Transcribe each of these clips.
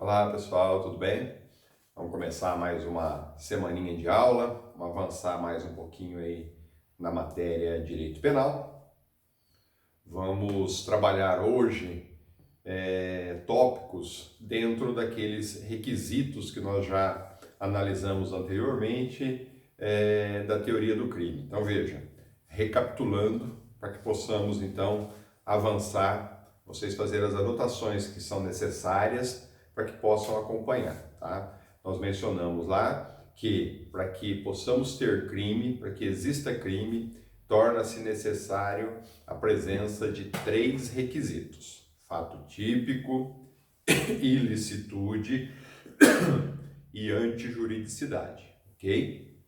Olá pessoal, tudo bem? Vamos começar mais uma semaninha de aula, vamos avançar mais um pouquinho aí na matéria Direito Penal. Vamos trabalhar hoje tópicos dentro daqueles requisitos que nós já analisamos anteriormente da teoria do crime. Então veja, recapitulando para que possamos então avançar, vocês fazerem as anotações que são necessárias para que possam acompanhar, tá? Nós mencionamos lá que para que possamos ter crime, para que exista crime, torna-se necessário a presença de 3 requisitos: fato típico, ilicitude e antijuridicidade, ok?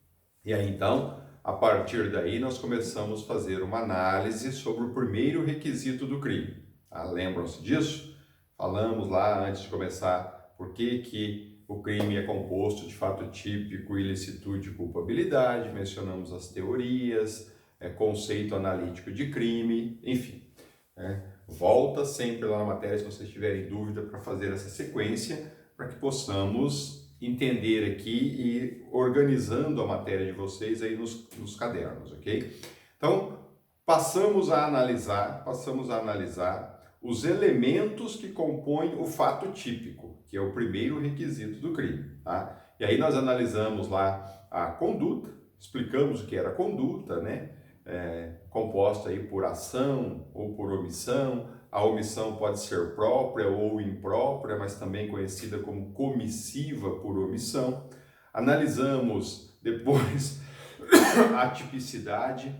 E aí então, a partir daí nós começamos a fazer uma análise sobre o primeiro requisito do crime. Tá? Lembram-se disso? Falamos lá antes de começar por que o crime é composto de fato típico, ilicitude e culpabilidade, mencionamos as teorias, conceito analítico de crime, enfim. Volta sempre lá na matéria se vocês tiverem dúvida para fazer essa sequência, para que possamos entender aqui e organizando a matéria de vocês aí nos cadernos, ok? Então, passamos a analisar os elementos que compõem o fato típico, que é o primeiro requisito do crime, tá? E aí nós analisamos lá a conduta, explicamos o que era conduta, né? Composta aí por ação ou por omissão. A omissão pode ser própria ou imprópria, mas também conhecida como comissiva por omissão. Analisamos depois a tipicidade,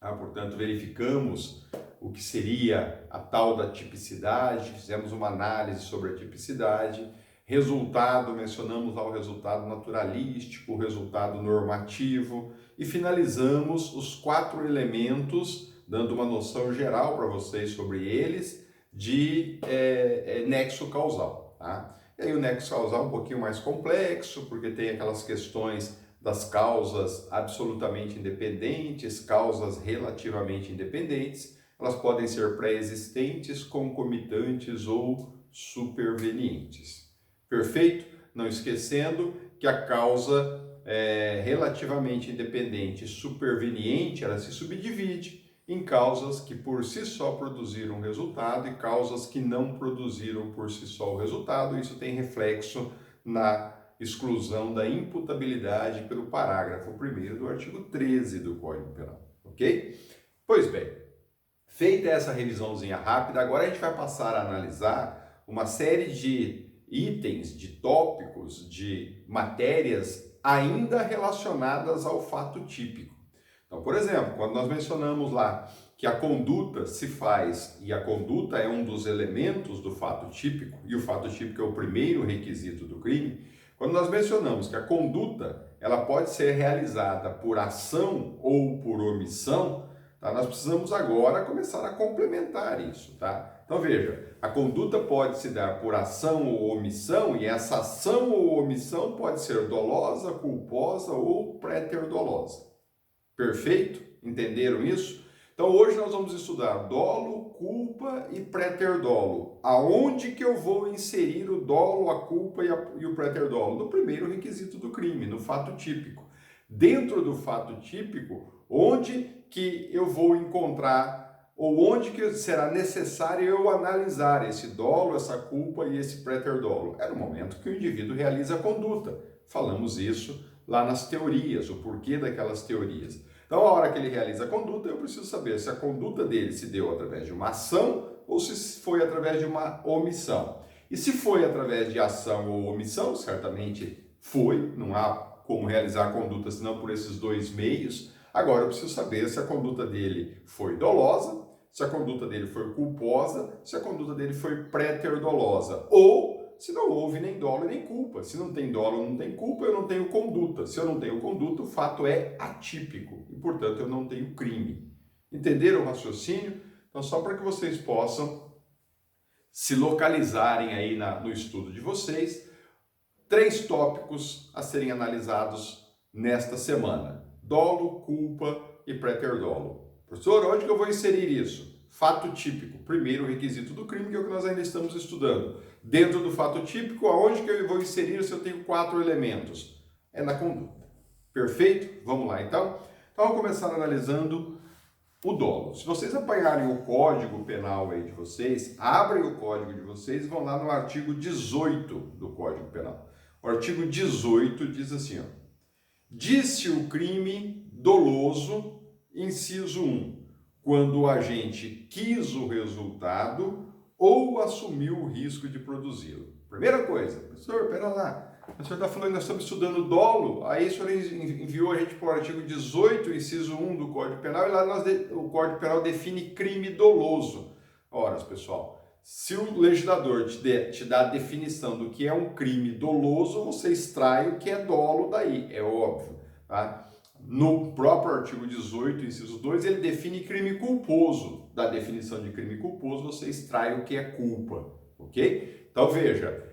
portanto verificamos o que seria a tal da tipicidade, fizemos uma análise sobre a tipicidade. Resultado, mencionamos lá o resultado naturalístico, o resultado normativo e finalizamos os 4 elementos, dando uma noção geral para vocês sobre eles, de nexo causal. Tá? E aí o nexo causal é um pouquinho mais complexo, porque tem aquelas questões das causas absolutamente independentes, causas relativamente independentes. Elas podem ser pré-existentes, concomitantes ou supervenientes. Perfeito? Não esquecendo que a causa relativamente independente e superveniente, ela se subdivide em causas que por si só produziram um resultado e causas que não produziram por si só o resultado. Isso tem reflexo na exclusão da imputabilidade pelo parágrafo 1º do artigo 13 do Código Penal, ok? Pois bem, feita essa revisãozinha rápida, agora a gente vai passar a analisar uma série de itens, de tópicos, de matérias ainda relacionadas ao fato típico. Então, por exemplo, quando nós mencionamos lá que a conduta se faz, e a conduta é um dos elementos do fato típico, e o fato típico é o primeiro requisito do crime, quando nós mencionamos que a conduta ela pode ser realizada por ação ou por omissão, tá? Nós precisamos agora começar a complementar isso, tá? Então veja, a conduta pode se dar por ação ou omissão, e essa ação ou omissão pode ser dolosa, culposa ou préter-dolosa. Perfeito? Entenderam isso? Então hoje nós vamos estudar dolo, culpa e préter-dolo. Aonde que eu vou inserir o dolo, a culpa e o préter-dolo? No primeiro requisito do crime, no fato típico. Dentro do fato típico, onde que eu vou encontrar ou onde que será necessário eu analisar esse dolo, essa culpa e esse préter-dolo? É no momento que o indivíduo realiza a conduta. Falamos isso lá nas teorias, o porquê daquelas teorias. Então, a hora que ele realiza a conduta, eu preciso saber se a conduta dele se deu através de uma ação ou se foi através de uma omissão. E se foi através de ação ou omissão, certamente foi, não há como realizar a conduta senão por esses 2 meios. Agora eu preciso saber se a conduta dele foi dolosa, se a conduta dele foi culposa, se a conduta dele foi préter-dolosa, ou se não houve nem dolo nem culpa. Se não tem dolo, não tem culpa, eu não tenho conduta. Se eu não tenho conduta, o fato é atípico e, portanto, eu não tenho crime. Entenderam o raciocínio? Então, só para que vocês possam se localizarem aí no estudo de vocês, 3 tópicos a serem analisados nesta semana: dolo, culpa e préter-dolo. Professor, onde que eu vou inserir isso? Fato típico, primeiro requisito do crime, que é o que nós ainda estamos estudando. Dentro do fato típico, aonde que eu vou inserir se eu tenho 4 elementos? É na conduta. Perfeito? Vamos lá então? Então, vamos começar analisando o dolo. Se vocês apanharem o Código Penal aí de vocês, abrem o código de vocês e vão lá no artigo 18 do Código Penal. O artigo 18 diz assim, ó: diz-se o crime doloso, inciso 1, quando o agente quis o resultado ou assumiu o risco de produzi-lo. Primeira coisa, professor, pera lá, o senhor está falando que nós estamos estudando dolo, aí o senhor enviou a gente para o artigo 18, inciso 1 do Código Penal, e lá o Código Penal define crime doloso. Ora, pessoal, se o legislador te dá a definição do que é um crime doloso, você extrai o que é dolo daí, é óbvio, tá? No próprio artigo 18, inciso 2, ele define crime culposo. Da definição de crime culposo, você extrai o que é culpa, ok? Então, veja,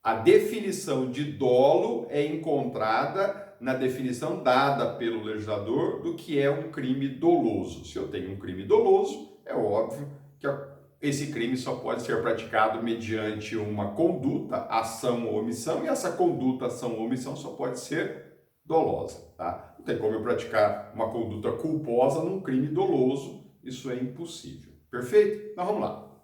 a definição de dolo é encontrada na definição dada pelo legislador do que é um crime doloso. Se eu tenho um crime doloso, é óbvio que esse crime só pode ser praticado mediante uma conduta, ação ou omissão, e essa conduta, ação ou omissão só pode ser dolosa, tá? Não tem como eu praticar uma conduta culposa num crime doloso, isso é impossível. Perfeito? Então vamos lá.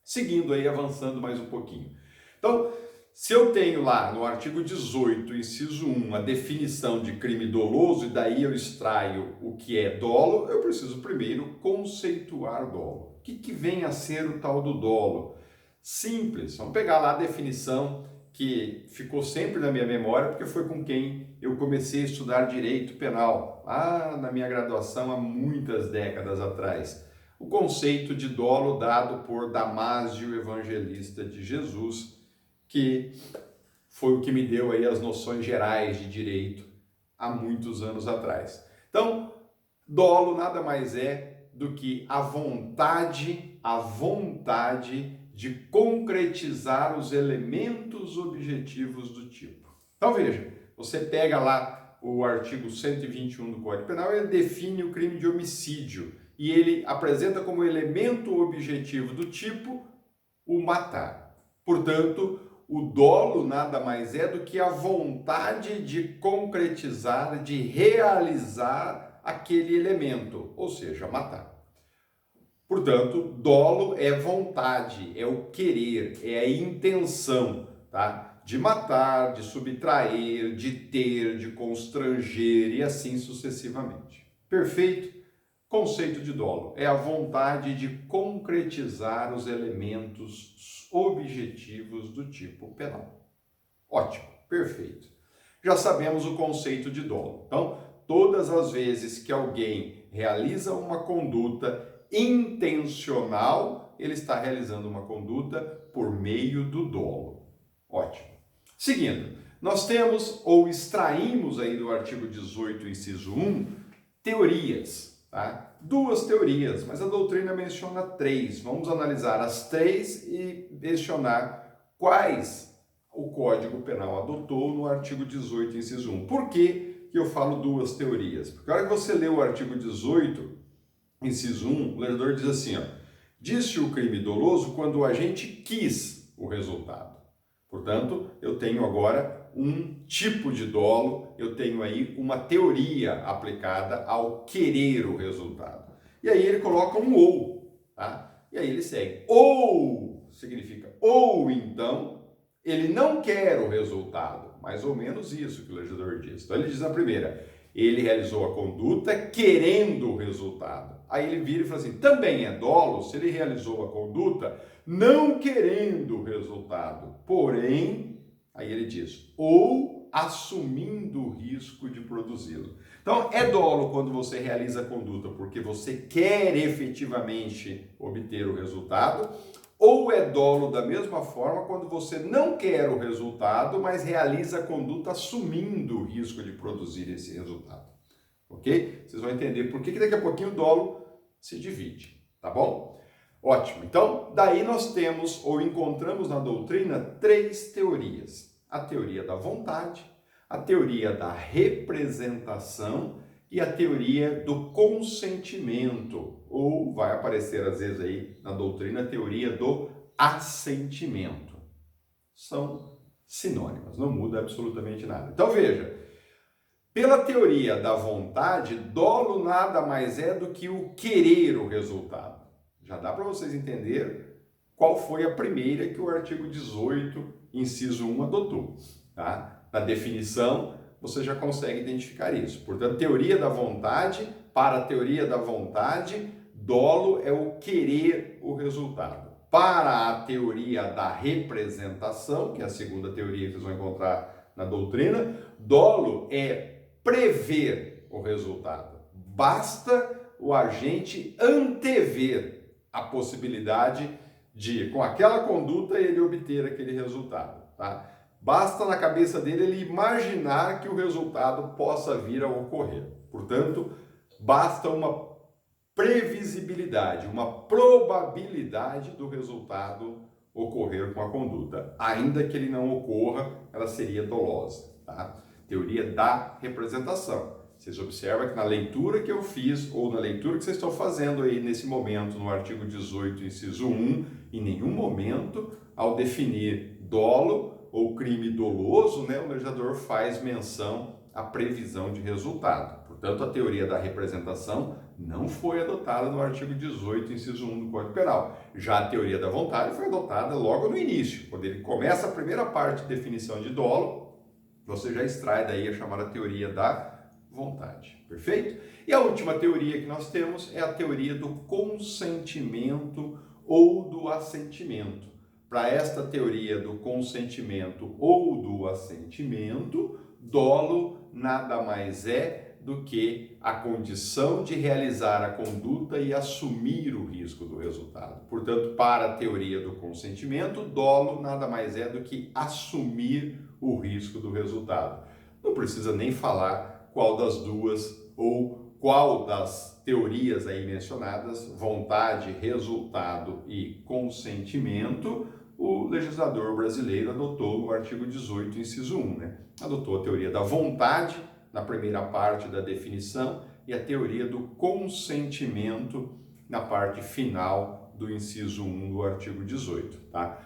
Seguindo aí, avançando mais um pouquinho. Então, se eu tenho lá no artigo 18, inciso 1, a definição de crime doloso, e daí eu extraio o que é dolo, eu preciso primeiro conceituar dolo. O que vem a ser o tal do dolo? Simples, vamos pegar lá a definição que ficou sempre na minha memória, porque foi com quem eu comecei a estudar direito penal, lá na minha graduação há muitas décadas atrás. O conceito de dolo dado por Damásio Evangelista de Jesus, que foi o que me deu aí as noções gerais de direito há muitos anos atrás. Então, dolo nada mais é do que a vontade de concretizar os elementos objetivos do tipo. Então, veja, você pega lá o artigo 121 do Código Penal, ele define o crime de homicídio e ele apresenta como elemento objetivo do tipo o matar. Portanto, o dolo nada mais é do que a vontade de concretizar, de realizar aquele elemento, ou seja, matar. Portanto, dolo é vontade, é o querer, é a intenção, tá? De matar, de subtrair, de ter, de constranger e assim sucessivamente. Perfeito? Conceito de dolo é a vontade de concretizar os elementos objetivos do tipo penal. Ótimo, perfeito. Já sabemos o conceito de dolo. Então, todas as vezes que alguém realiza uma conduta intencional, ele está realizando uma conduta por meio do dolo. Ótimo. Seguindo, nós temos ou extraímos aí do artigo 18, inciso 1, teorias. Tá? 2 teorias, mas a doutrina menciona 3. Vamos analisar as 3 e questionar quais o Código Penal adotou no artigo 18, inciso 1. Por que eu falo 2 teorias? Porque a hora que você lê o artigo 18, inciso 1, o legislador diz assim, ó: diz-se o crime doloso quando o agente quis o resultado. Portanto, eu tenho agora um tipo de dolo, eu tenho aí uma teoria aplicada ao querer o resultado. E aí ele coloca um ou, tá? E aí ele segue. Ou significa ou então ele não quer o resultado. Mais ou menos isso que o legislador diz. Então ele diz na primeira, ele realizou a conduta querendo o resultado. Aí ele vira e fala assim, também é dolo se ele realizou a conduta não querendo o resultado, porém, aí ele diz, ou assumindo o risco de produzi-lo. Então, é dolo quando você realiza a conduta porque você quer efetivamente obter o resultado, ou é dolo da mesma forma quando você não quer o resultado, mas realiza a conduta assumindo o risco de produzir esse resultado. Ok? Vocês vão entender por que daqui a pouquinho o dolo se divide, tá bom? Ótimo. Então, daí nós temos ou encontramos na doutrina 3 teorias. A teoria da vontade, a teoria da representação e a teoria do consentimento, ou vai aparecer às vezes aí na doutrina a teoria do assentimento. são sinônimas, não muda absolutamente nada. Então veja, pela teoria da vontade, dolo nada mais é do que o querer o resultado. Já dá para vocês entenderem qual foi a primeira que o artigo 18, inciso 1, adotou. Tá? Na definição, você já consegue identificar isso. Portanto, teoria da vontade, para a teoria da vontade, dolo é o querer o resultado. Para a teoria da representação, que é a segunda teoria que vocês vão encontrar na doutrina, dolo é prever o resultado. Basta o agente antever a possibilidade de, com aquela conduta, ele obter aquele resultado. Tá? Basta na cabeça dele ele imaginar que o resultado possa vir a ocorrer. Portanto, basta uma previsibilidade, uma probabilidade do resultado ocorrer com a conduta. Ainda que ele não ocorra, ela seria dolosa. Tá? Teoria da representação. Vocês observam que na leitura que eu fiz, ou na leitura que vocês estão fazendo aí nesse momento, no artigo 18, inciso 1, em nenhum momento, ao definir dolo ou crime doloso, né, o legislador faz menção à previsão de resultado. Portanto, a teoria da representação não foi adotada no artigo 18, inciso 1 do Código Penal. Já a teoria da vontade foi adotada logo no início, quando ele começa a primeira parte de definição de dolo, você já extrai daí a chamada teoria da vontade, perfeito? E a última teoria que nós temos é a teoria do consentimento ou do assentimento. Para esta teoria do consentimento ou do assentimento, dolo nada mais é do que a condição de realizar a conduta e assumir o risco do resultado. Portanto, para a teoria do consentimento, dolo nada mais é do que assumir o risco do resultado. Não precisa nem falar qual das duas ou qual das teorias aí mencionadas, vontade, resultado e consentimento, o legislador brasileiro adotou no artigo 18, inciso 1, né? Adotou a teoria da vontade na primeira parte da definição e a teoria do consentimento na parte final do inciso 1 do artigo 18, tá?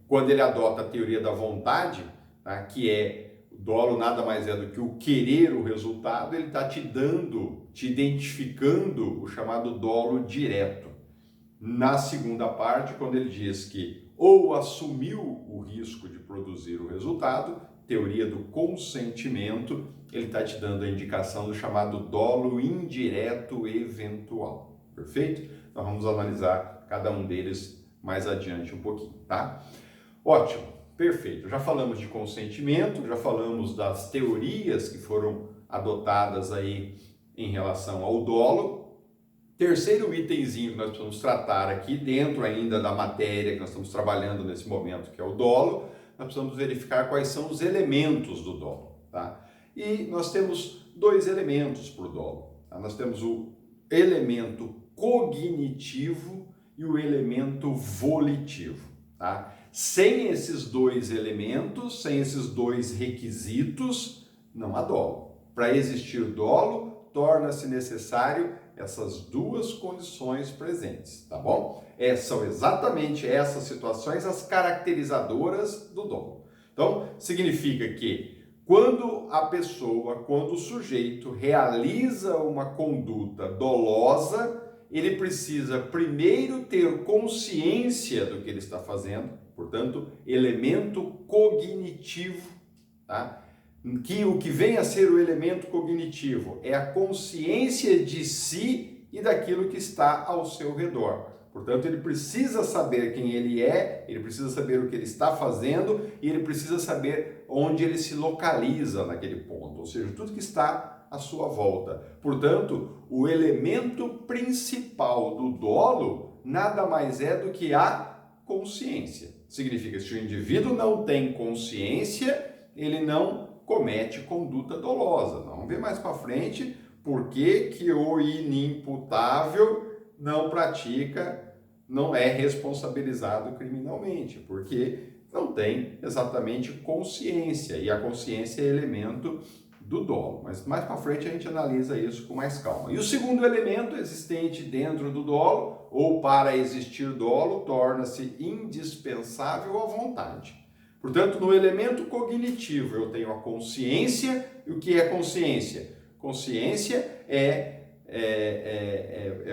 Quando ele adota a teoria da vontade, tá, que é dolo nada mais é do que o querer o resultado, ele está te identificando o chamado dolo direto. Na segunda parte, quando ele diz que ou assumiu o risco de produzir o resultado, teoria do consentimento, ele está te dando a indicação do chamado dolo indireto eventual. Perfeito? Então vamos analisar cada um deles mais adiante um pouquinho, tá? Ótimo, perfeito. Já falamos de consentimento, já falamos das teorias que foram adotadas aí em relação ao dolo. Terceiro itemzinho que nós precisamos tratar aqui, dentro ainda da matéria que nós estamos trabalhando nesse momento, que é o dolo, nós precisamos verificar quais são os elementos do dolo, tá? E nós temos dois elementos para o dolo, tá? Nós temos o elemento cognitivo e o elemento volitivo, tá? Sem esses dois elementos, sem esses dois requisitos, não há dolo. Para existir dolo, torna-se necessário essas duas condições presentes, tá bom? São exatamente essas situações as caracterizadoras do dolo. Então, significa que quando o sujeito realiza uma conduta dolosa, ele precisa primeiro ter consciência do que ele está fazendo, portanto, elemento cognitivo, tá? Que o que vem a ser o elemento cognitivo é a consciência de si e daquilo que está ao seu redor. Portanto, ele precisa saber quem ele é, ele precisa saber o que ele está fazendo e ele precisa saber onde ele se localiza naquele ponto, ou seja, tudo que está à sua volta. Portanto, o elemento principal do dolo nada mais é do que a consciência. Significa que se o indivíduo não tem consciência, ele não comete conduta dolosa. Vamos ver mais para frente por que o inimputável não é responsabilizado criminalmente, porque não tem exatamente consciência, e a consciência é elemento do dolo. Mas mais para frente a gente analisa isso com mais calma. E o segundo elemento existente dentro do dolo, ou para existir dolo, torna-se indispensável a vontade. Portanto, no elemento cognitivo eu tenho a consciência. E o que é consciência? Consciência é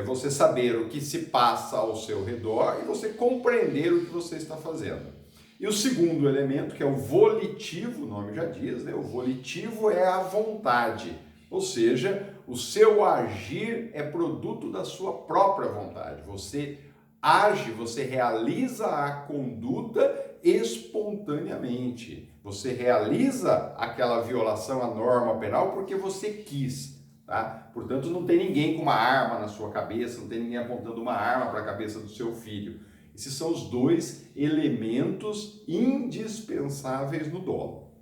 você saber o que se passa ao seu redor e você compreender o que você está fazendo. E o segundo elemento, que é o volitivo, o nome já diz, né? O volitivo é a vontade, ou seja, o seu agir é produto da sua própria vontade. Você age, você realiza a conduta espontaneamente. Você realiza aquela violação à norma penal porque você quis, tá? Portanto, não tem ninguém com uma arma na sua cabeça, não tem ninguém apontando uma arma para a cabeça do seu filho. Esses são os dois elementos indispensáveis no dolo.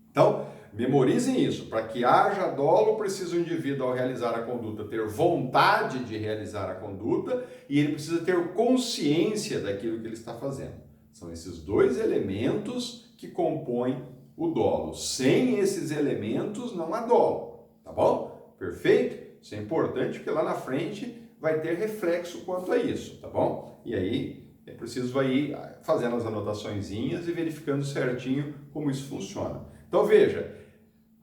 Então, memorizem isso. Para que haja dolo, precisa o indivíduo, ao realizar a conduta, ter vontade de realizar a conduta e ele precisa ter consciência daquilo que ele está fazendo. São esses dois elementos que compõem o dolo. Sem esses elementos, não há dolo. Tá bom? Perfeito? Isso é importante porque lá na frente vai ter reflexo quanto a isso, tá bom? E aí é preciso ir fazendo as anotaçõezinhas e verificando certinho como isso funciona. Então veja,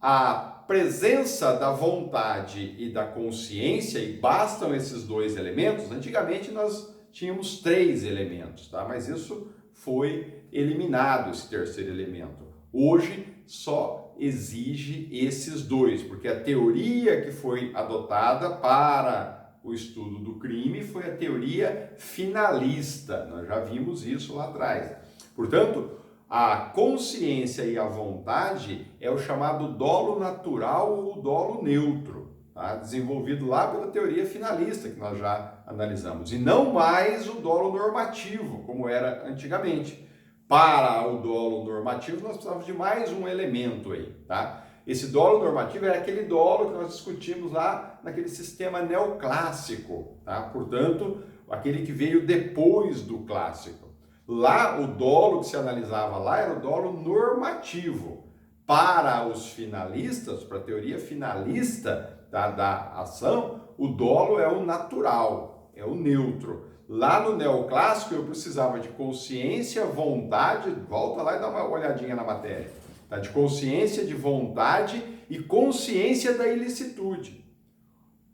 a presença da vontade e da consciência, e bastam esses dois elementos. Antigamente nós tínhamos 3 elementos, tá? Mas isso foi eliminado, esse terceiro elemento. Hoje só exige esses 2, porque a teoria que foi adotada para o estudo do crime foi a teoria finalista. Nós já vimos isso lá atrás. Portanto, a consciência e a vontade é o chamado dolo natural ou dolo neutro, tá? Desenvolvido lá pela teoria finalista, que nós já analisamos, e não mais o dolo normativo, como era antigamente. Para o dolo normativo, nós precisamos de mais um elemento aí, tá? Esse dolo normativo é aquele dolo que nós discutimos lá naquele sistema neoclássico, tá? Portanto, aquele que veio depois do clássico. Lá, o dolo que se analisava lá era o dolo normativo. Para os finalistas, para a teoria finalista da ação, o dolo é o natural, é o neutro. Lá no neoclássico eu precisava de consciência, vontade, volta lá e dá uma olhadinha na matéria, tá? De consciência, de vontade e consciência da ilicitude.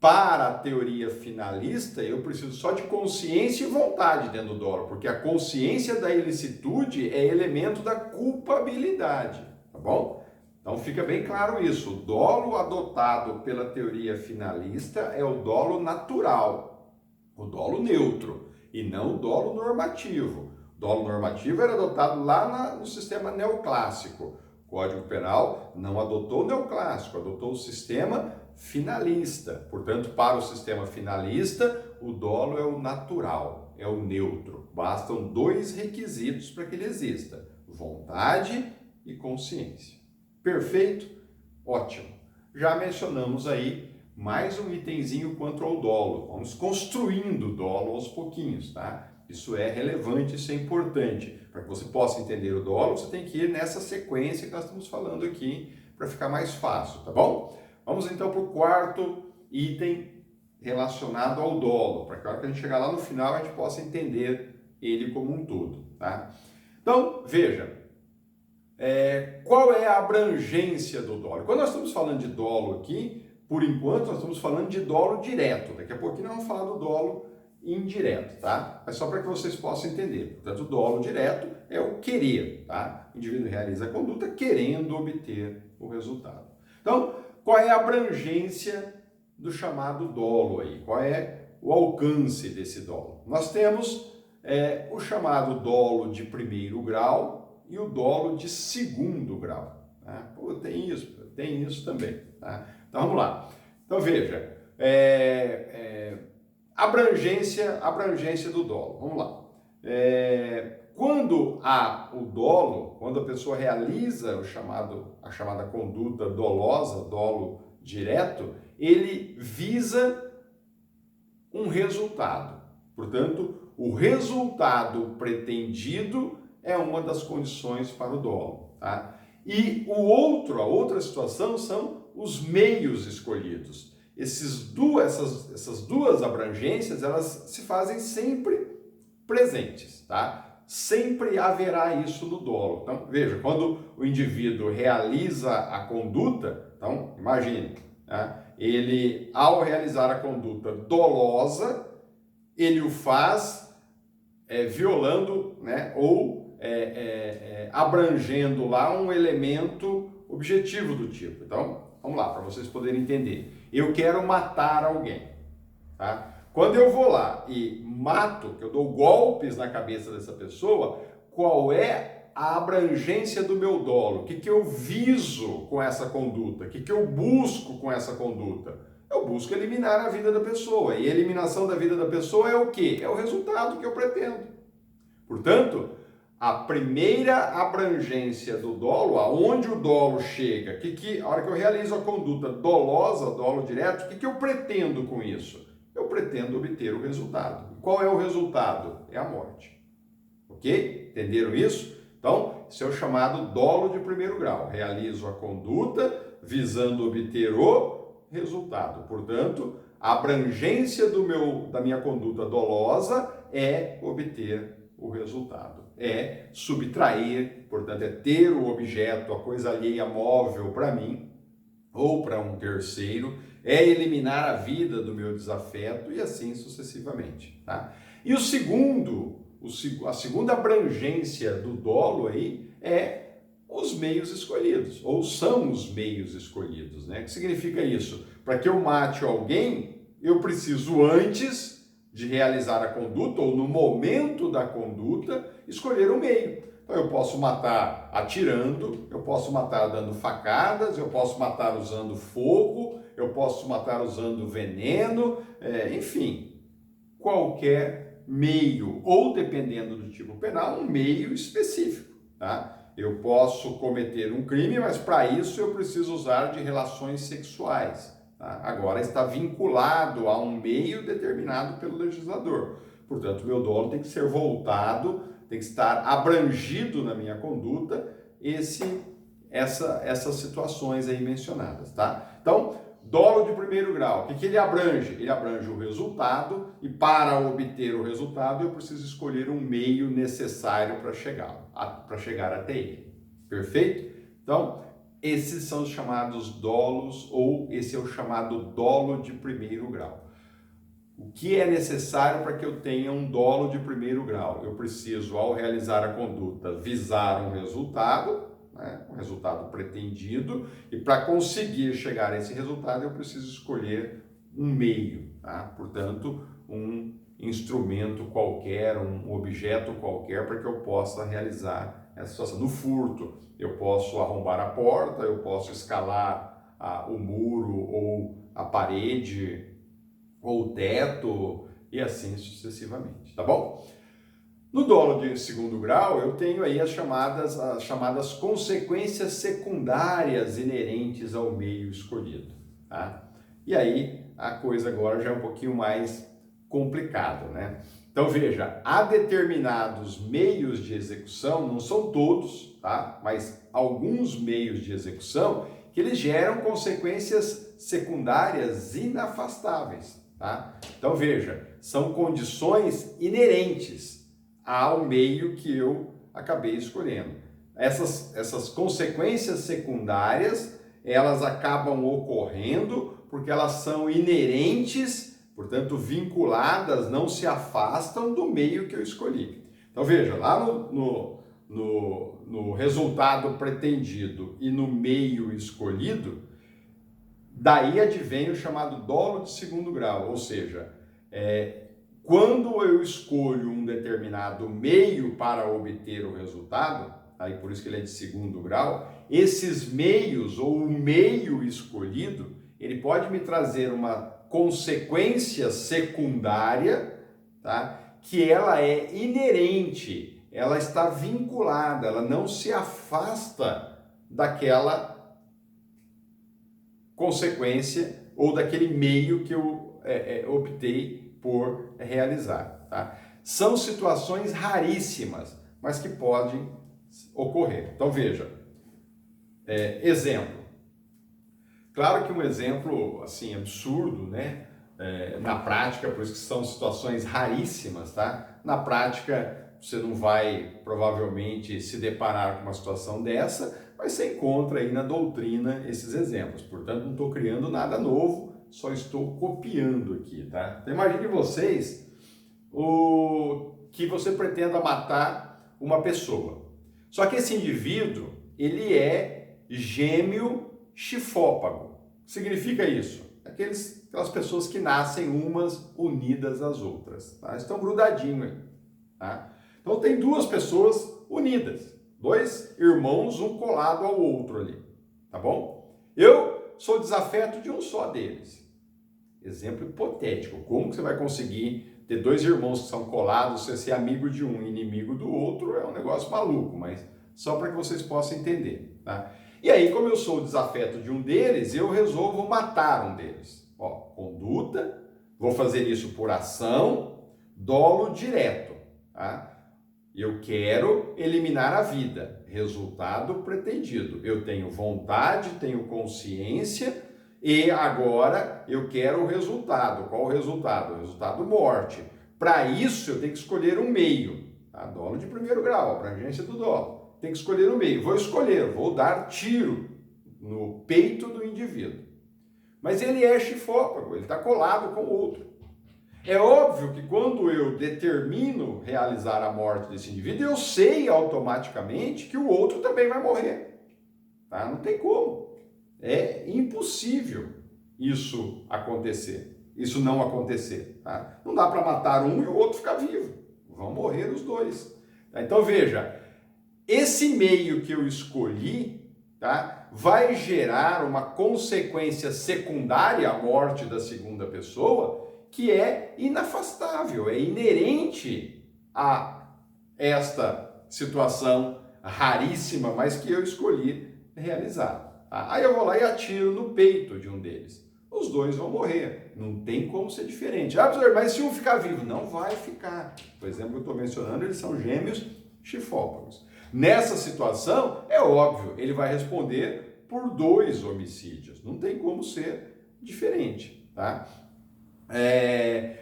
Para a teoria finalista, eu preciso só de consciência e vontade dentro do dolo, porque a consciência da ilicitude é elemento da culpabilidade, tá bom? Então fica bem claro isso. O dolo adotado pela teoria finalista é o dolo natural, o dolo neutro, e não o dolo normativo. O dolo normativo era adotado lá no sistema neoclássico. O Código Penal não adotou o neoclássico, adotou o sistema finalista. Portanto, para o sistema finalista, o dolo é o natural, é o neutro. Bastam 2 requisitos para que ele exista: vontade e consciência. Perfeito? Ótimo. Já mencionamos aí mais um itemzinho quanto ao dolo. Vamos construindo o dolo aos pouquinhos, tá? Isso é relevante, isso é importante. Para que você possa entender o dolo, você tem que ir nessa sequência que nós estamos falando aqui para ficar mais fácil, tá bom? Vamos então para o 4º item relacionado ao dolo, para que a hora que a gente chegar lá no final a gente possa entender ele como um todo, tá? Então, veja, qual é a abrangência do dolo? Quando nós estamos falando de dolo aqui, por enquanto nós estamos falando de dolo direto. Daqui a pouquinho nós vamos falar do dolo indireto, tá? Mas só para que vocês possam entender. Portanto, o dolo direto é o querer, tá? O indivíduo realiza a conduta querendo obter o resultado. Então, qual é a abrangência do chamado dolo aí? Qual é o alcance desse dolo? Nós temos o chamado dolo de 1º grau e o dolo de 2º grau. Tá? Pô, tem isso também. Tá? Então vamos lá. Então veja, abrangência do dolo. Vamos lá. Quando há o dolo, quando a pessoa realiza a chamada conduta dolosa, dolo direto, ele visa um resultado. Portanto, o resultado pretendido é uma das condições para o dolo. Tá? E a outra situação são os meios escolhidos. essas duas abrangências, elas se fazem sempre presentes, tá? Sempre haverá isso no dolo. Então, veja, quando o indivíduo realiza a conduta, então, imagine, né? Ele, ao realizar a conduta dolosa, ele o faz violando, né? Ou abrangendo lá um elemento objetivo do tipo. Então, vamos lá, para vocês poderem entender. Eu quero matar alguém, tá? Quando eu vou lá e mato, que eu dou golpes na cabeça dessa pessoa, qual é a abrangência do meu dolo? O que eu viso com essa conduta? O que eu busco com essa conduta? Eu busco eliminar a vida da pessoa. E a eliminação da vida da pessoa é o quê? É o resultado que eu pretendo. Portanto, a primeira abrangência do dolo, aonde o dolo chega, a hora que eu realizo a conduta dolosa, dolo direto, o que eu pretendo com isso? Eu pretendo obter o resultado. E qual é o resultado? É a morte. Ok? Entenderam isso? Então, isso é o chamado dolo de primeiro grau. Realizo a conduta visando obter o resultado. Portanto, a abrangência da minha conduta dolosa é obter o resultado. É subtrair, portanto, é ter o objeto, a coisa alheia móvel para mim ou para um terceiro, é eliminar a vida do meu desafeto e assim sucessivamente, tá? E a segunda abrangência do dolo aí é os meios escolhidos, ou são os meios escolhidos, né? O que significa isso? Para que eu mate alguém, eu preciso antes de realizar a conduta, ou no momento da conduta, escolher o meio. Então eu posso matar atirando, eu posso matar dando facadas, eu posso matar usando fogo, eu posso matar usando veneno, enfim, qualquer meio, ou dependendo do tipo penal, um meio específico, tá? Eu posso cometer um crime, mas para isso eu preciso usar de relações sexuais. Tá? Agora está vinculado a um meio determinado pelo legislador. Portanto, meu dolo tem que ser voltado, tem que estar abrangido na minha conduta essas situações aí mencionadas, tá? Então, dolo de primeiro grau, o que ele abrange? Ele abrange o resultado e para obter o resultado eu preciso escolher um meio necessário para chegar até ele. Perfeito? Então, esses são os chamados dolos, ou esse é o chamado dolo de primeiro grau. O que é necessário para que eu tenha um dolo de primeiro grau? Eu preciso, ao realizar a conduta, visar um resultado, né, um resultado pretendido, e para conseguir chegar a esse resultado, eu preciso escolher um meio, tá? Portanto, um instrumento qualquer, um objeto qualquer, para que eu possa realizar essa situação. No furto, eu posso arrombar a porta, eu posso escalar o muro ou a parede, ou o teto, e assim sucessivamente, tá bom? No dolo de segundo grau, eu tenho aí as chamadas consequências secundárias inerentes ao meio escolhido, tá? E aí a coisa agora já é um pouquinho mais complicada, né? Então veja, há determinados meios de execução, não são todos, tá? Mas alguns meios de execução que eles geram consequências secundárias inafastáveis. Tá? Então veja, são condições inerentes ao meio que eu acabei escolhendo. Essas consequências secundárias, elas acabam ocorrendo porque elas são inerentes, portanto vinculadas, não se afastam do meio que eu escolhi. Então veja, lá no resultado pretendido e no meio escolhido, daí advém o chamado dolo de segundo grau, ou seja, quando eu escolho um determinado meio para obter o resultado, aí por isso que ele é de segundo grau, esses meios ou o meio escolhido, ele pode me trazer uma consequência secundária, tá? Que ela é inerente, ela está vinculada, ela não se afasta daquela consequência ou daquele meio que eu optei por realizar. Tá? São situações raríssimas, mas que podem ocorrer. Então veja, exemplo, Claro que um exemplo assim absurdo, né? Na prática, por isso que são situações raríssimas, tá? Na prática, você não vai provavelmente se deparar com uma situação dessa, mas você encontra aí na doutrina esses exemplos. Portanto, não estou criando nada novo, só estou copiando aqui, tá? Então, imagine vocês que você pretenda matar uma pessoa. Só que esse indivíduo, ele é gêmeo chifópago. Significa isso? Aquelas pessoas que nascem umas unidas às outras, tá? Estão grudadinhos aí, tá? Então tem duas pessoas unidas, dois irmãos, um colado ao outro ali, tá bom? Eu sou desafeto de um só deles. Exemplo hipotético, como que você vai conseguir ter dois irmãos que são colados, você ser amigo de um e inimigo do outro? É um negócio maluco, mas só para que vocês possam entender, tá? E aí, como eu sou o desafeto de um deles, eu resolvo matar um deles. Ó, conduta, vou fazer isso por ação, dolo direto, tá? Eu quero eliminar a vida, resultado pretendido. Eu tenho vontade, tenho consciência e agora eu quero o resultado. Qual o resultado? O resultado morte. Para isso eu tenho que escolher um meio, tá? Dolo de primeiro grau, abrangência do dolo. Tem que escolher um meio. Vou escolher, vou dar tiro no peito do indivíduo. Mas ele é chifópago, ele está colado com o outro. É óbvio que quando eu determino realizar a morte desse indivíduo, eu sei automaticamente que o outro também vai morrer. Tá? Não tem como. É impossível isso acontecer. Isso não acontecer. Tá? Não dá para matar um e o outro ficar vivo. Vão morrer os dois. Tá? Então veja, esse meio que eu escolhi, tá, vai gerar uma consequência secundária à morte da segunda pessoa que é inafastável, é inerente a esta situação raríssima, mas que eu escolhi realizar. Tá? Aí eu vou lá e atiro no peito de um deles. Os dois vão morrer. Não tem como ser diferente. Ah, professor, mas se um ficar vivo? Não vai ficar. Por exemplo, que eu estou mencionando, eles são gêmeos chifópagos. Nessa situação, é óbvio, ele vai responder por 2 homicídios. Não tem como ser diferente, tá?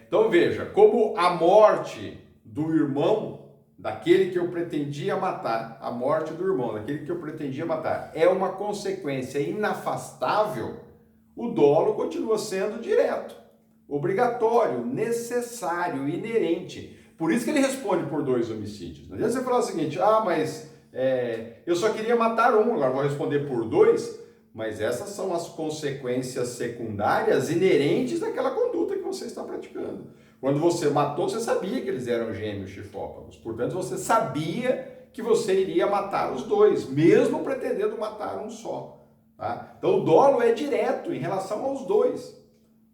Então veja, como a morte do irmão, daquele que eu pretendia matar, a morte do irmão, daquele que eu pretendia matar, é uma consequência inafastável, o dolo continua sendo direto, obrigatório, necessário, inerente. Por isso que ele responde por 2 homicídios. Não adianta você falar o seguinte, mas eu só queria matar um, agora vou responder por 2, mas essas são as consequências secundárias inerentes daquela conduta que você está praticando. Quando você matou, você sabia que eles eram gêmeos chifópagos, portanto você sabia que você iria matar os 2, mesmo pretendendo matar um só. Tá? Então o dolo é direto em relação aos 2.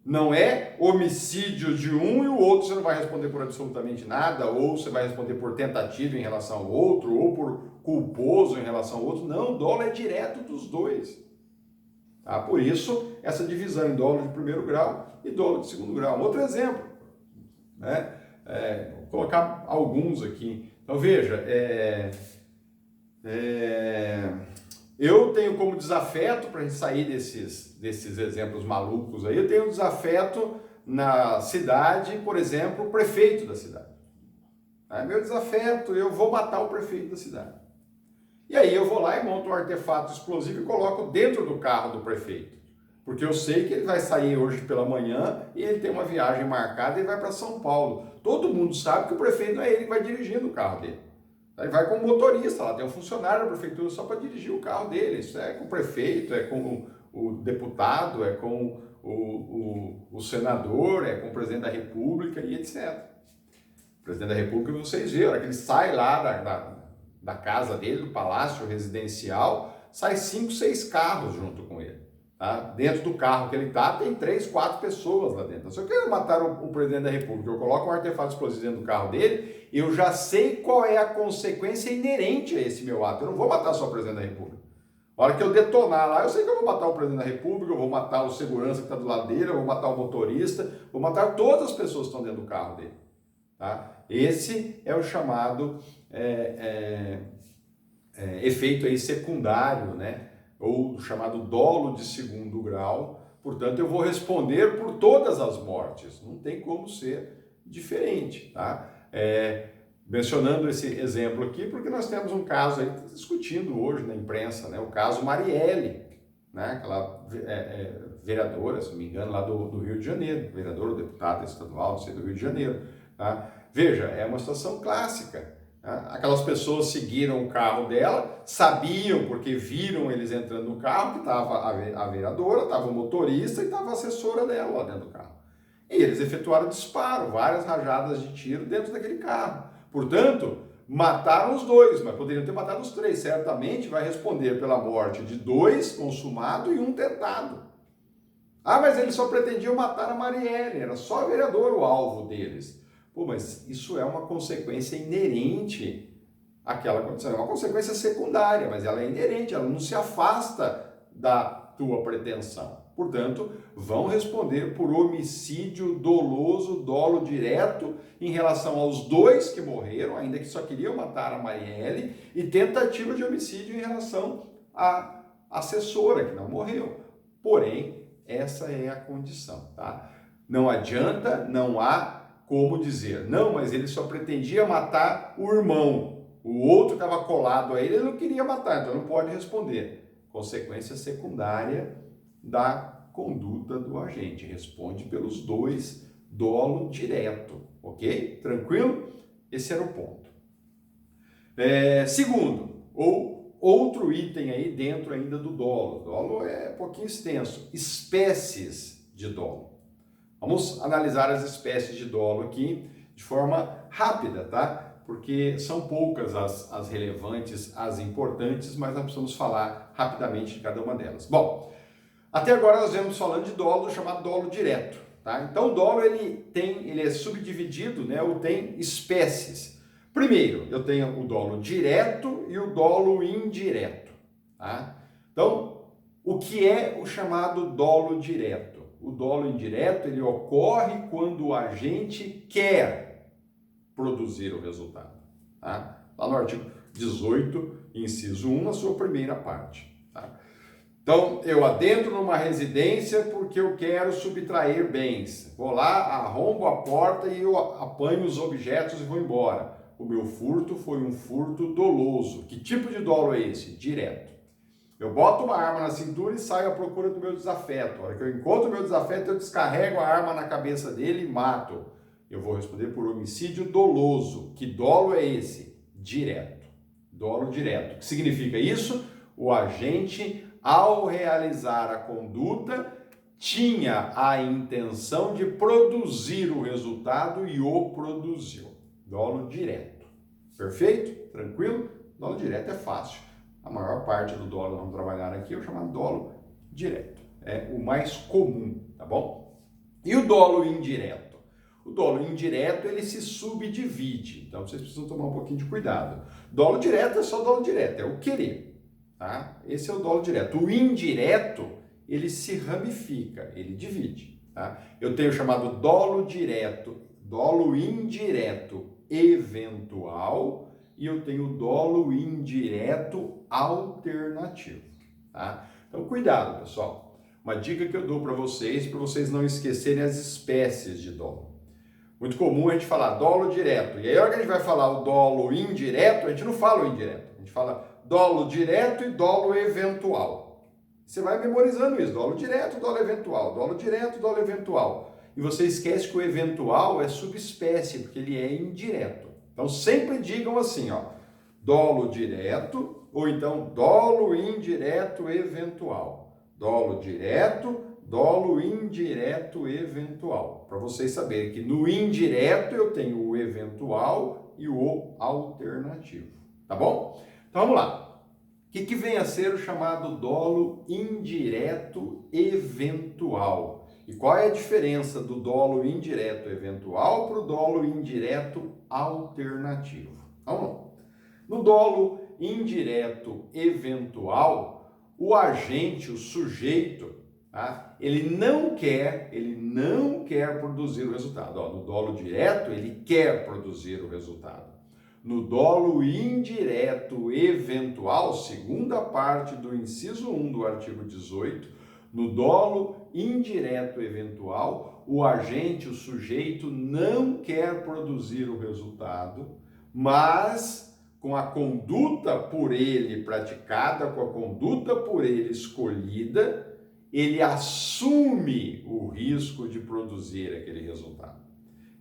Não é homicídio de um e o outro você não vai responder por absolutamente nada, ou você vai responder por tentativa em relação ao outro, ou por culposo em relação ao outro. Não, o dolo é direto dos 2. Tá? Por isso, essa divisão em dolo de primeiro grau e dolo de segundo grau. Um outro exemplo, né? Vou colocar alguns aqui. Então veja, eu tenho como desafeto, para a gente sair desses exemplos malucos aí, eu tenho um desafeto na cidade, por exemplo, o prefeito da cidade. Meu desafeto, eu vou matar o prefeito da cidade. E aí eu vou lá e monto um artefato explosivo e coloco dentro do carro do prefeito. Porque eu sei que ele vai sair hoje pela manhã e ele tem uma viagem marcada e ele vai para São Paulo. Todo mundo sabe que o prefeito não é ele que vai dirigindo o carro dele. Ele vai com o motorista lá, tem um funcionário da prefeitura só para dirigir o carro dele. Isso é com o prefeito, é com o deputado, é com o senador, é com o presidente da república e etc. O presidente da república, vocês viram, a hora que ele sai lá da casa dele, do palácio residencial, sai 5, 6 carros junto com ele. Tá? Dentro do carro que ele está, tem 3, 4 pessoas lá dentro. Se eu quero matar o presidente da república, eu coloco um artefato explosivo dentro do carro dele, eu já sei qual é a consequência inerente a esse meu ato. Eu não vou matar só o presidente da república. A hora que eu detonar lá, eu sei que eu vou matar o presidente da república, eu vou matar o segurança que está do lado dele, eu vou matar o motorista, vou matar todas as pessoas que estão dentro do carro dele. Tá? Esse é o chamado efeito aí secundário, né, ou do chamado dolo de segundo grau, portanto eu vou responder por todas as mortes, não tem como ser diferente, tá? Mencionando esse exemplo aqui, porque nós temos um caso aí discutindo hoje na imprensa, né? O caso Marielle, né? Aquela vereadora, se não me engano, lá do Rio de Janeiro, vereadora ou deputada estadual, não sei, do Rio de Janeiro, tá? Veja, é uma situação clássica. Aquelas pessoas seguiram o carro dela, sabiam, porque viram eles entrando no carro, que estava a vereadora, estava o motorista e estava a assessora dela lá dentro do carro. E eles efetuaram disparo, várias rajadas de tiro dentro daquele carro. Portanto, mataram os dois, mas poderiam ter matado os três. Certamente vai responder pela morte de 2 consumado e 1 tentado. Mas eles só pretendiam matar a Marielle, era só a vereadora o alvo deles. Pô, mas isso é uma consequência inerente àquela condição. É uma consequência secundária, mas ela é inerente, ela não se afasta da tua pretensão. Portanto, vão responder por homicídio doloso, dolo direto, em relação aos 2 que morreram, ainda que só queriam matar a Marielle, e tentativa de homicídio em relação à assessora, que não morreu. Porém, essa é a condição, tá? Não adianta, não há como dizer, não, mas ele só pretendia matar o irmão, o outro estava colado a ele, ele não queria matar, então não pode responder. Consequência secundária da conduta do agente, responde pelos 2, dolo direto, ok? Tranquilo? Esse era o ponto. Segundo, ou outro item aí dentro ainda do dolo. Dolo é um pouquinho extenso. Espécies de dolo. Vamos analisar as espécies de dolo aqui de forma rápida, tá? Porque são poucas as relevantes, as importantes, mas nós precisamos falar rapidamente de cada uma delas. Bom, até agora nós vemos falando de dolo chamado dolo direto, tá? Então o dolo ele é subdividido, né? Ou tem espécies. Primeiro, eu tenho o dolo direto e o dolo indireto, tá? Então, o que é o chamado dolo direto? O dolo indireto, ele ocorre quando o agente quer produzir o resultado, tá? Lá no artigo 18, inciso 1, na sua primeira parte, tá? Então, eu adentro numa residência porque eu quero subtrair bens. Vou lá, arrombo a porta e eu apanho os objetos e vou embora. O meu furto foi um furto doloso. Que tipo de dolo é esse? Direto. Eu boto uma arma na cintura e saio à procura do meu desafeto. A hora que eu encontro o meu desafeto, eu descarrego a arma na cabeça dele e mato. Eu vou responder por homicídio doloso. Que dolo é esse? Direto. Dolo direto. O que significa isso? O agente, ao realizar a conduta, tinha a intenção de produzir o resultado e o produziu. Dolo direto. Perfeito? Tranquilo? Dolo direto é fácil. A maior parte do dolo que vamos trabalhar aqui é o chamado dolo direto. É o mais comum, tá bom? E o dolo indireto? O dolo indireto, ele se subdivide. Então, vocês precisam tomar um pouquinho de cuidado. Dolo direto é só dolo direto, é o querer, tá? Esse é o dolo direto. O indireto, ele se ramifica, ele divide, tá? Eu tenho o chamado dolo direto, dolo indireto eventual, e eu tenho o dolo indireto alternativo, tá? Então, cuidado, pessoal. Uma dica que eu dou para vocês não esquecerem as espécies de dolo. Muito comum a gente falar dolo direto. E aí, a hora que a gente vai falar o dolo indireto, a gente não fala o indireto. A gente fala dolo direto e dolo eventual. Você vai memorizando isso. Dolo direto, dolo eventual. Dolo direto, dolo eventual. E você esquece que o eventual é subespécie, porque ele é indireto. Então, sempre digam assim, ó, dolo direto, ou então dolo indireto eventual. Dolo direto, dolo indireto eventual. Para vocês saberem que no indireto eu tenho o eventual e o alternativo. Tá bom? Então, vamos lá. O que vem a ser o chamado dolo indireto eventual? E qual é a diferença do dolo indireto eventual para o dolo indireto alternativo? Vamos lá. No dolo indireto eventual, o agente, o sujeito, tá? ele não quer produzir o resultado. No dolo direto, ele quer produzir o resultado. no dolo indireto eventual, segunda parte do inciso 1 do artigo 18, no dolo indireto eventual, o agente, o sujeito, não quer produzir o resultado, mas com a conduta por ele praticada, com a conduta por ele escolhida, ele assume o risco de produzir aquele resultado.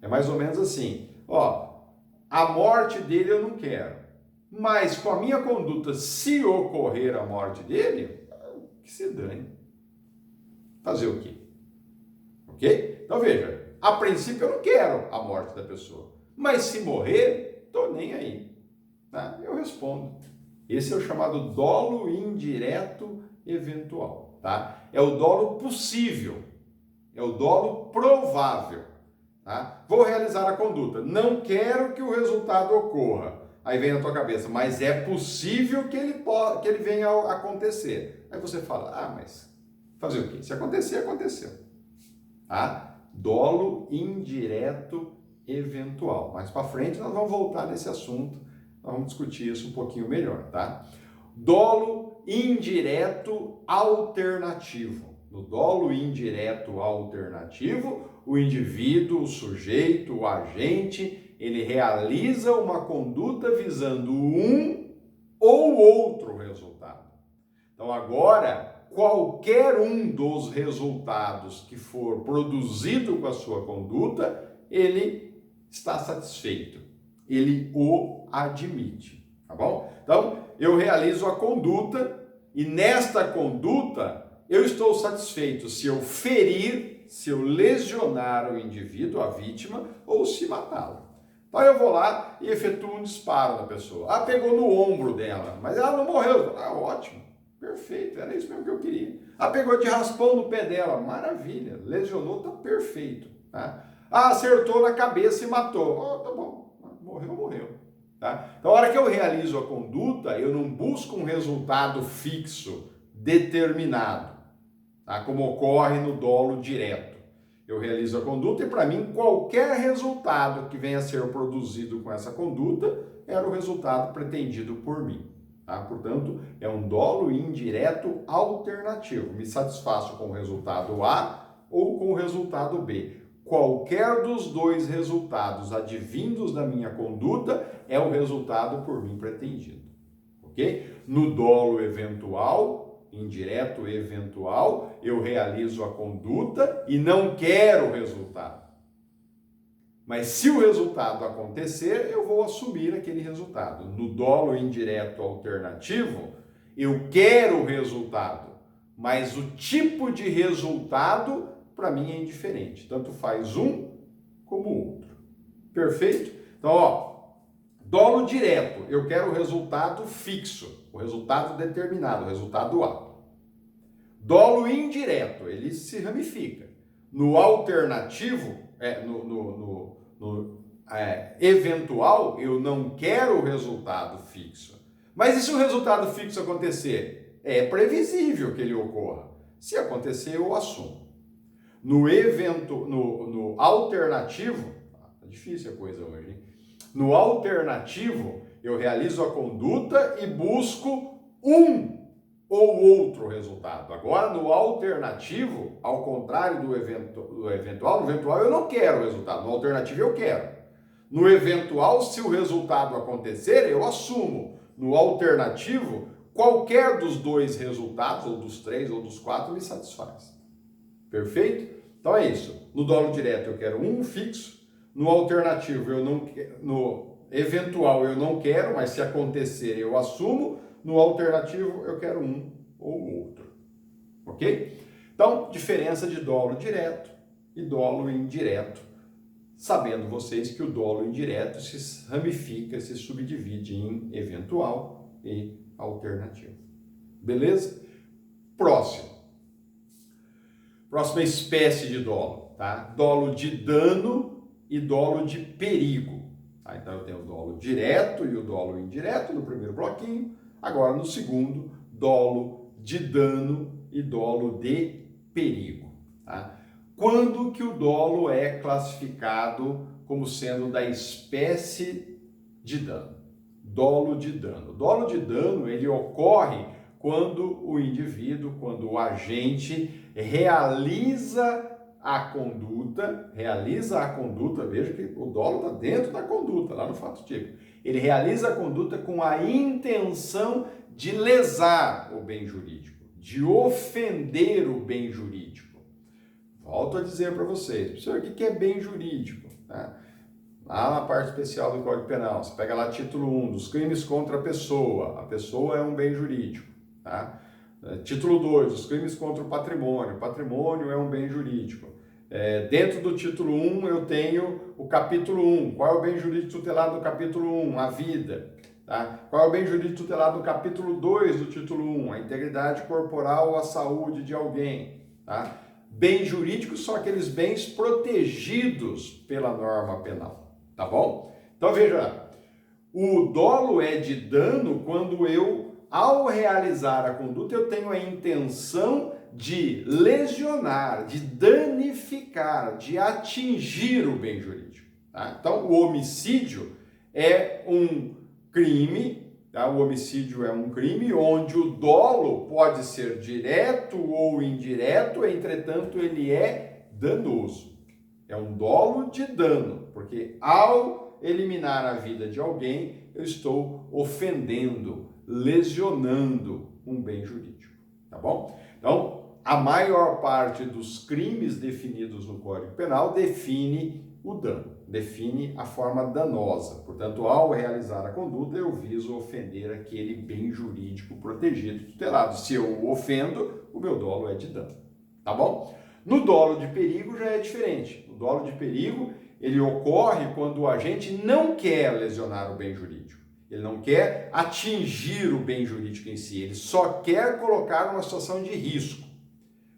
É mais ou menos assim, a morte dele eu não quero, mas com a minha conduta, se ocorrer a morte dele, que se dane. Fazer o quê? Ok? Então veja, a princípio eu não quero a morte da pessoa, mas se morrer, tô nem aí. Tá? Eu respondo. Esse é o chamado dolo indireto eventual. Tá? É o dolo possível, é o dolo provável. Tá? Vou realizar a conduta, não quero que o resultado ocorra. Aí vem na tua cabeça, mas é possível que ele venha a acontecer. Aí você fala, mas fazer o quê? Se acontecer, aconteceu. Tá? Dolo indireto eventual. Mais para frente nós vamos voltar nesse assunto, nós vamos discutir isso um pouquinho melhor, tá? Dolo indireto alternativo. No dolo indireto alternativo, o indivíduo, o sujeito, o agente, ele realiza uma conduta visando um ou outro resultado. Então agora, qualquer um dos resultados que for produzido com a sua conduta, ele está satisfeito, ele o admite, tá bom? Então, eu realizo a conduta e nesta conduta eu estou satisfeito se eu ferir, se eu lesionar o indivíduo, a vítima, ou se matá-lo. Então eu vou lá e efetuo um disparo na pessoa. Pegou no ombro dela, mas ela não morreu. Ótimo, perfeito, era isso mesmo que eu queria. Pegou de raspão no pé dela, maravilha, lesionou, tá perfeito. Tá? Acertou na cabeça e matou. Tá bom, morreu. Tá? Então, a hora que eu realizo a conduta, eu não busco um resultado fixo, determinado, tá? Como ocorre no dolo direto. Eu realizo a conduta e, para mim, qualquer resultado que venha a ser produzido com essa conduta era o resultado pretendido por mim. Tá? Portanto, é um dolo indireto alternativo. Me satisfaço com o resultado A ou com o resultado B. Qualquer dos dois resultados advindos da minha conduta é o resultado por mim pretendido. Ok? No dolo eventual, indireto eventual, eu realizo a conduta e não quero o resultado. Mas se o resultado acontecer, eu vou assumir aquele resultado. No dolo indireto alternativo, eu quero o resultado, mas o tipo de resultado para mim é indiferente. Tanto faz um como o outro. Perfeito? Então, dolo direto, eu quero o resultado fixo, o resultado determinado, o resultado A. Dolo indireto, ele se ramifica. No alternativo, eventual, eu não quero o resultado fixo. Mas e se o resultado fixo acontecer? É previsível que ele ocorra. Se acontecer, eu assumo. No alternativo, tá difícil a coisa hoje, hein? No alternativo, eu realizo a conduta e busco um ou outro resultado. Agora, no alternativo, ao contrário do eventual, no eventual eu não quero o resultado, no alternativo eu quero. No eventual, se o resultado acontecer, eu assumo. No alternativo, qualquer dos dois resultados, ou dos três, ou dos quatro, me satisfaz. Perfeito? Então é isso. No dolo direto eu quero um fixo, no alternativo no eventual eu não quero, mas se acontecer eu assumo, no alternativo eu quero um ou outro. Ok? Então, diferença de dolo direto e dolo indireto, sabendo vocês que o dolo indireto se ramifica, se subdivide em eventual e alternativo. Beleza? Próxima espécie de dolo, tá? Dolo de dano e dolo de perigo. Tá? Então eu tenho o dolo direto e o dolo indireto no primeiro bloquinho. Agora no segundo, dolo de dano e dolo de perigo. Tá? Quando que o dolo é classificado como sendo da espécie de dano? dolo de dano. O dolo de dano, ele ocorre quando o indivíduo, quando o agente realiza a conduta, veja que o dolo está dentro da conduta, lá no fato típico. Ele realiza a conduta com a intenção de lesar o bem jurídico, de ofender o bem jurídico. Volto a dizer para vocês, professor, o que é bem jurídico? Lá na parte especial do Código Penal, você pega lá título 1, dos crimes contra a pessoa é um bem jurídico. Tá? Título 2, os crimes contra o patrimônio é um bem jurídico. Dentro do título 1 eu tenho o capítulo 1, qual é o bem jurídico tutelado do capítulo 1? A vida. Tá? Qual é o bem jurídico tutelado do capítulo 2 do título 1? A integridade corporal ou a saúde de alguém. Tá? Bem jurídicos são aqueles bens protegidos pela norma penal. Tá bom? Então veja, o dolo é de dano quando ao realizar a conduta, eu tenho a intenção de lesionar, de danificar, de atingir o bem jurídico. Tá? Então, o homicídio é um crime, tá? O homicídio é um crime onde o dolo pode ser direto ou indireto, entretanto, ele é danoso. É um dolo de dano, porque ao eliminar a vida de alguém, eu estou ofendendo, lesionando um bem jurídico, tá bom? Então, a maior parte dos crimes definidos no Código Penal define o dano, define a forma danosa. Portanto, ao realizar a conduta, eu viso ofender aquele bem jurídico protegido, tutelado. Se eu o ofendo, o meu dolo é de dano, tá bom? No dolo de perigo já é diferente. O dolo de perigo, ele ocorre quando o agente não quer lesionar o bem jurídico. Ele não quer atingir o bem jurídico em si, ele só quer colocar uma situação de risco.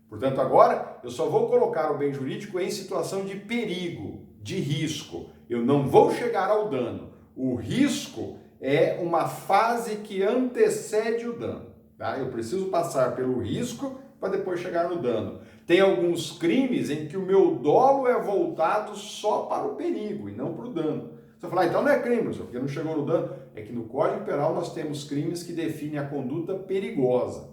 Portanto, agora eu só vou colocar o bem jurídico em situação de perigo, de risco. Eu não vou chegar ao dano. O risco é uma fase que antecede o dano. Tá? Eu preciso passar pelo risco para depois chegar no dano. Tem alguns crimes em que o meu dolo é voltado só para o perigo e não para o dano. Você vai falar, então não é crime, professor, porque não chegou no dano. É que no Código Penal nós temos crimes que definem a conduta perigosa.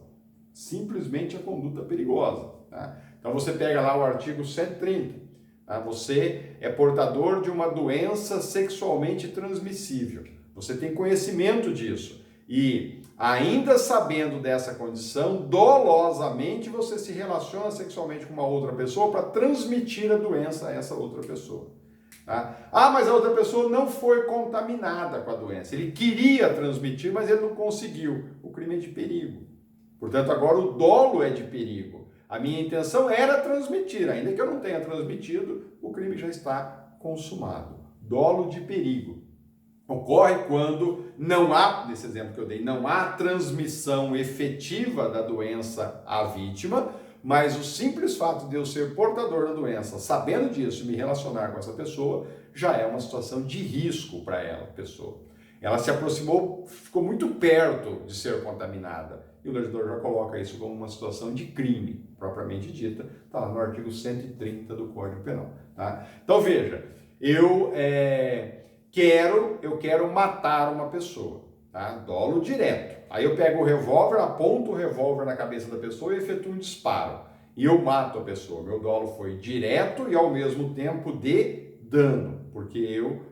Simplesmente a conduta perigosa. Tá? Então você pega lá o artigo 130. Tá? Você é portador de uma doença sexualmente transmissível. Você tem conhecimento disso. E ainda sabendo dessa condição, dolosamente você se relaciona sexualmente com uma outra pessoa para transmitir a doença a essa outra pessoa. Tá? Mas a outra pessoa não foi contaminada com a doença. Ele queria transmitir, mas ele não conseguiu. O crime é de perigo. Portanto, agora o dolo é de perigo. A minha intenção era transmitir. Ainda que eu não tenha transmitido, o crime já está consumado. Dolo de perigo. Ocorre quando não há, nesse exemplo que eu dei, não há transmissão efetiva da doença à vítima, mas o simples fato de eu ser portador da doença, sabendo disso e me relacionar com essa pessoa, já é uma situação de risco para ela, pessoa. Ela se aproximou, ficou muito perto de ser contaminada. E o legislador já coloca isso como uma situação de crime, propriamente dita, está lá no artigo 130 do Código Penal. Tá? Então veja, eu quero matar uma pessoa, tá? Dolo direto. Aí eu pego o revólver, aponto o revólver na cabeça da pessoa e efetuo um disparo. E eu mato a pessoa. Meu dolo foi direto e ao mesmo tempo de dano, porque eu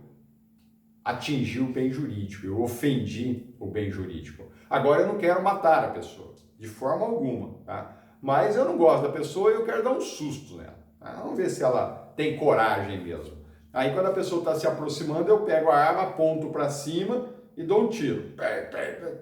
atingi o bem jurídico, eu ofendi o bem jurídico. Agora eu não quero matar a pessoa, de forma alguma, tá? Mas eu não gosto da pessoa e eu quero dar um susto nela. Tá? Vamos ver se ela tem coragem mesmo. Aí quando a pessoa está se aproximando, eu pego a arma, aponto para cima e dou um tiro.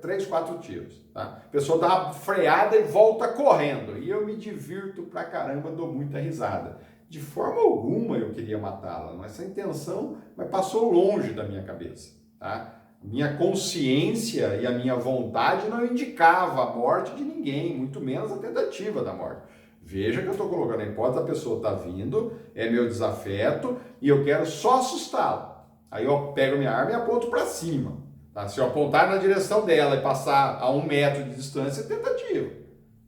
3, 4 tiros. Tá? A pessoa dá uma freada e volta correndo. E eu me divirto pra caramba, dou muita risada. De forma alguma eu queria matá-la. Não é essa intenção, mas passou longe da minha cabeça. Tá? Minha consciência e a minha vontade não indicava a morte de ninguém, muito menos a tentativa da morte. Veja que eu estou colocando a hipótese, a pessoa está vindo, é meu desafeto e eu quero só assustá-la. Aí eu pego minha arma e aponto para cima. Tá? Se eu apontar na direção dela e passar a 1 metro de distância, é tentativa.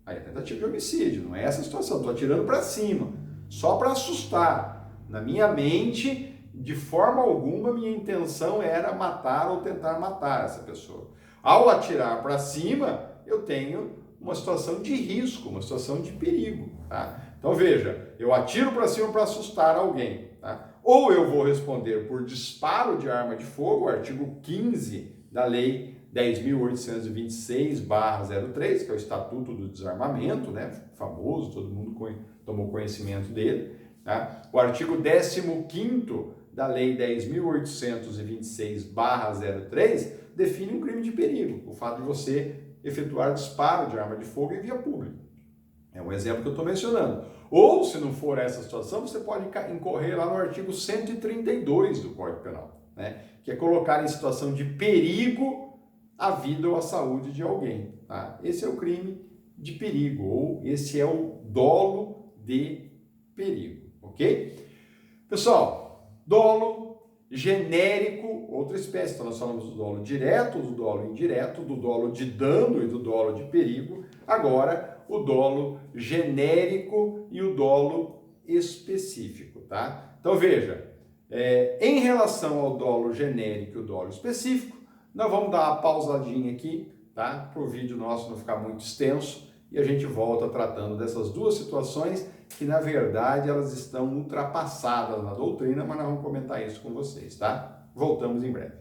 Aí é tentativa de homicídio, não é essa a situação. Estou atirando para cima, só para assustar. Na minha mente, de forma alguma minha intenção era matar ou tentar matar essa pessoa. Ao atirar para cima, eu tenho uma situação de risco, uma situação de perigo, tá? Então veja, eu atiro para cima para assustar alguém, tá? Ou eu vou responder por disparo de arma de fogo, artigo 15 da Lei 10.826/03, que é o Estatuto do Desarmamento, né? Famoso, todo mundo tomou conhecimento dele, tá? O artigo 15º da Lei 10.826/03 define um crime de perigo, o fato de você efetuar disparo de arma de fogo em via pública. É um exemplo que eu estou mencionando. Ou, se não for essa situação, você pode incorrer lá no artigo 132 do Código Penal, né? Que é colocar em situação de perigo a vida ou a saúde de alguém. Tá? Esse é o crime de perigo, ou esse é o dolo de perigo, ok? Pessoal, dolo genérico, outra espécie. Então, nós falamos do dolo direto, do dolo indireto, do dolo de dano e do dolo de perigo. Agora, o dolo genérico e o dolo específico, tá? Então, veja, em relação ao dolo genérico e o dolo específico, nós vamos dar uma pausadinha aqui, tá? Para o vídeo nosso não ficar muito extenso e a gente volta tratando dessas duas situações que, na verdade, elas estão ultrapassadas na doutrina, mas nós vamos comentar isso com vocês, tá? Voltamos em breve.